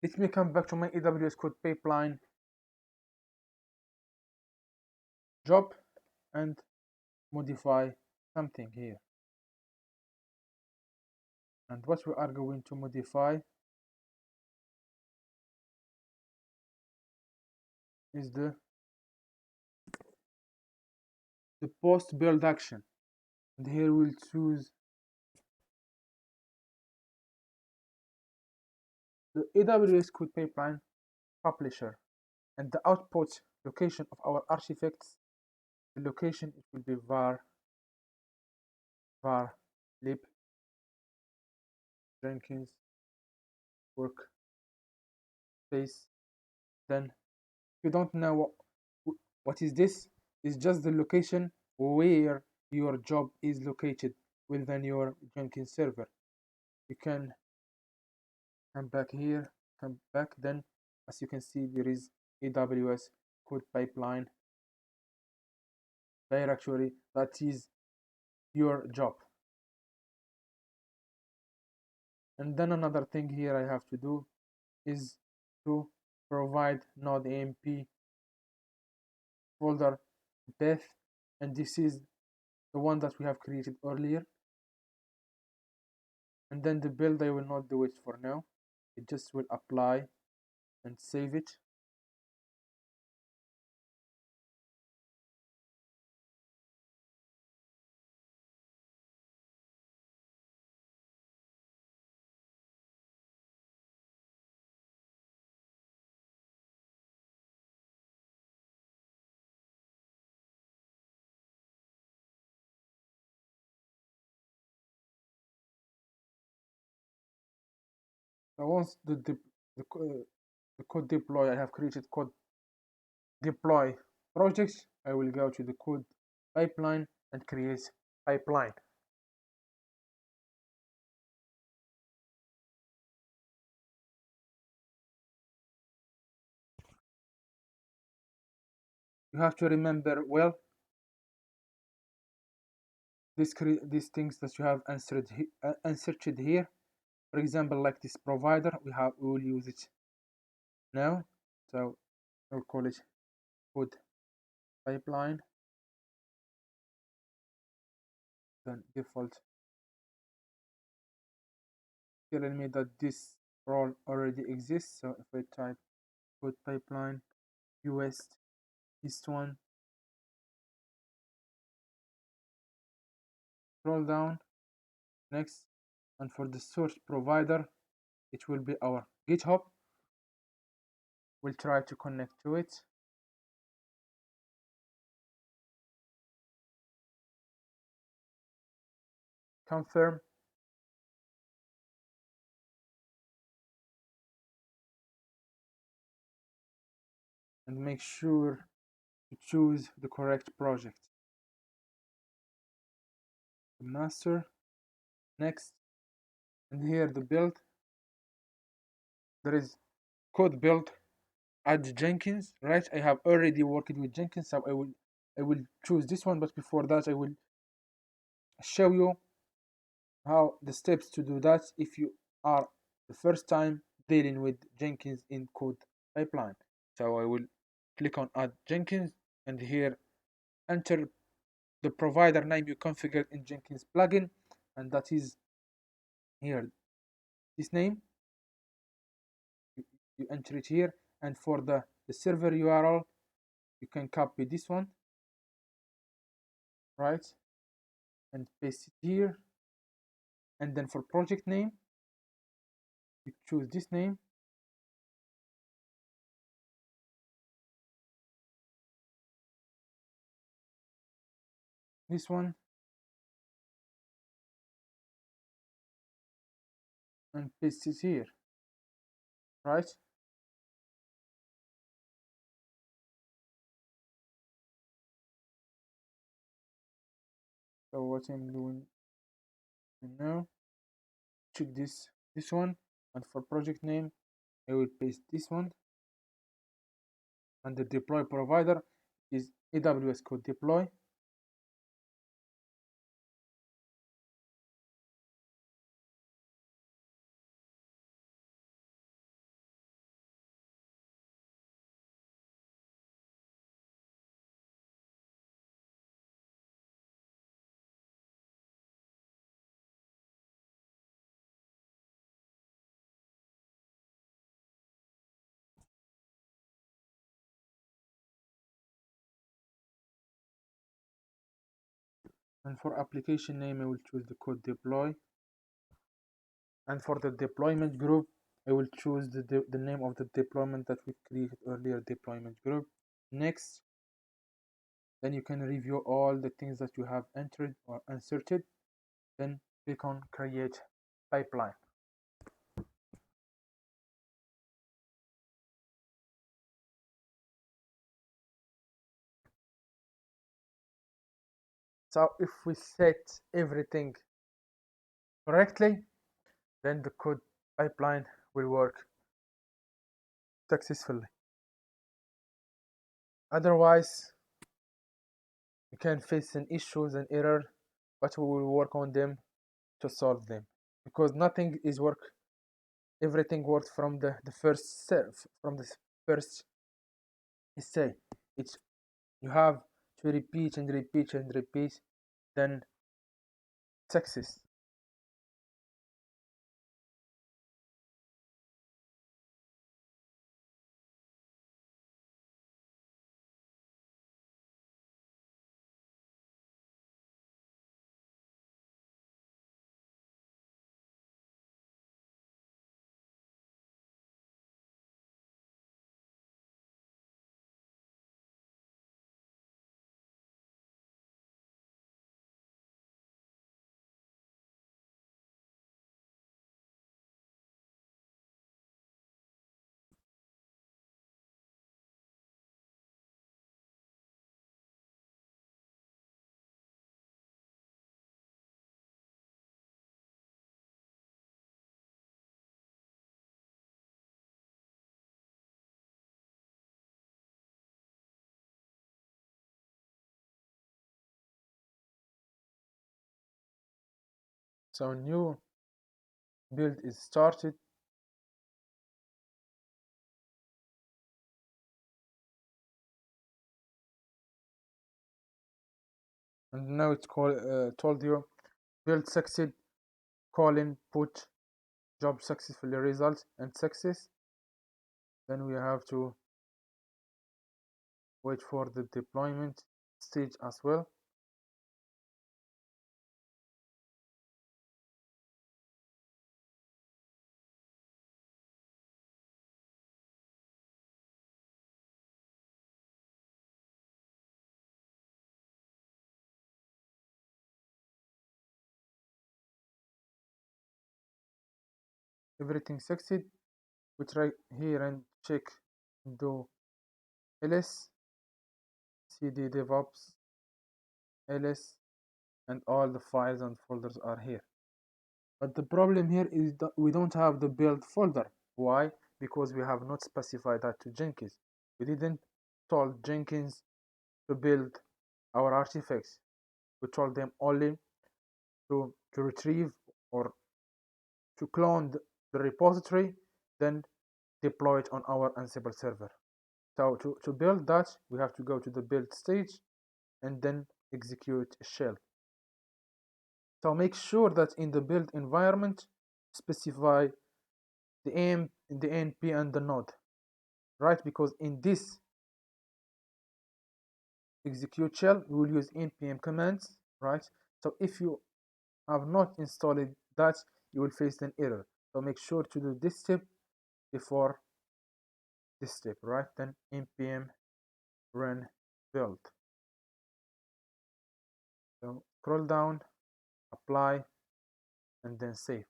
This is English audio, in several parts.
Let me come back to my AWS code pipeline job and modify something here. And what we are going to modify is the post build action. And here we'll choose the AWS code pipeline publisher and the output location of our artifacts. The location, it will be var lib Jenkins workspace. Then if you don't know what is this, it's just the location where your job is located within your Jenkins server. You can come back here, come back, then as you can see there is AWS code pipeline directory that is your job. And then another thing here I have to do is to provide node AMP folder path, and this is the one that we have created earlier. And then the build, I will not do it for now, it just will apply and save it. So once the code deploy, I have created code deploy projects, I will go to the code pipeline and create pipeline. You have to remember well these things that you have inserted here. For example, like this provider, we will use it now. So I'll call it code pipeline. Then default telling me that this role already exists. So if I type code pipeline US, this one, scroll down, next, and for the source provider, it will be our GitHub. We'll try to connect to it. Confirm. And make sure to choose the correct project. The master, next, and here the build. There is code build add Jenkins, right? I have already worked with Jenkins, so I will choose this one, but before that I will show you how the steps to do that if you are the first time dealing with Jenkins in code pipeline. So I will click on add Jenkins, and here enter the provider name you configured in Jenkins plugin, and that is here this name. You enter it here, and for the server URL you can copy this one, right, and paste it here. And then for project name you choose this name, this one, and paste it here, right? So what I'm doing now, check this one, and for project name I will paste this one, and the deploy provider is AWS code deploy. And for application name, I will choose the code deploy. And for the deployment group, I will choose the name of the deployment that we created earlier, deployment group. Next, then you can review all the things that you have entered or inserted. Then click on create pipeline. So if we set everything correctly, then the code pipeline will work successfully. Otherwise, you can face an issues and error, but we will work on them to solve them, because nothing is work. Everything works from the first serve, from the first essay. It's you have to repeat and repeat and repeat, then success. So new build is started. And now it's told you build succeed, put job successfully results and success. Then we have to wait for the deployment stage as well. Everything succeed. We try here and check do ls cd devops ls, and all the files and folders are here. But the problem here is that we don't have the build folder. Why? Because we have not specified that to Jenkins. We didn't tell Jenkins to build our artifacts. We told them only to retrieve or to clone the repository, then deploy it on our Ansible server. So to build that, we have to go to the build stage and then execute a shell. So make sure that in the build environment, specify the AMP, the NP, and the node, right? Because in this execute shell, we will use npm commands, right? So if you have not installed that, you will face an error. So make sure to do this step before this step, right? Then npm run build. So scroll down, apply, and then save.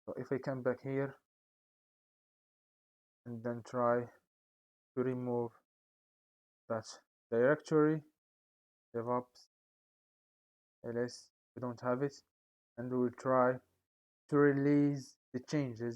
So if I come back here and then try to remove that directory, DevOps, ls, we don't have it, and we will try to release the changes